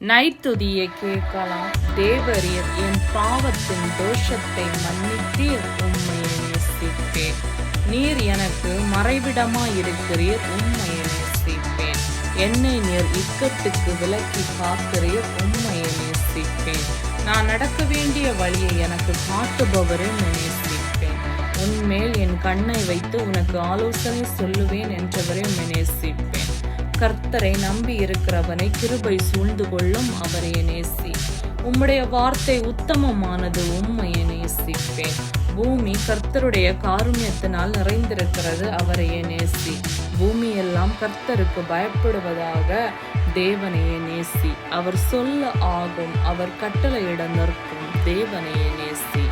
நைத்துதியை கேட்கலாம். தேவரீர் என் பாவத்தின் தோஷத்தை மன்னித்தீர், உம்மையை நேசிப்பேன். நீர் எனக்கு மறைவிடமாயிருக்கிறீர், உம்மையை நேசிப்பேன். என்னை நீர் இக்கட்டுக்கு விலக்கி காக்கிறீர், உம்மையை நேசிப்பேன். நான் நடக்க வேண்டிய வழியை எனக்கு காட்டுபவரை நேசிப்பேன். உன்மேல் என் கண்ணை வைத்து உனக்கு ஆலோசனை சொல்லுவேன் என்றவரை நேசிப்பேன். கர்த்தரை நம்பி இருக்கிறவனை கிருபை சூழ்ந்து கொள்ளும், அவரையே நேசி. உம்முடைய வார்த்தை உத்தமமானது, உம்மையை நேசிப்பேன். பூமி கர்த்தருடைய காருண்யத்தினால் நிறைந்திருக்கிறது, அவரையே நேசி. பூமியெல்லாம் கர்த்தருக்கு பயப்படுவதாக, தேவனையே நேசி. அவர் சொல்ல ஆகும், அவர் கட்டளையிட நிற்கும், தேவனையே நேசி.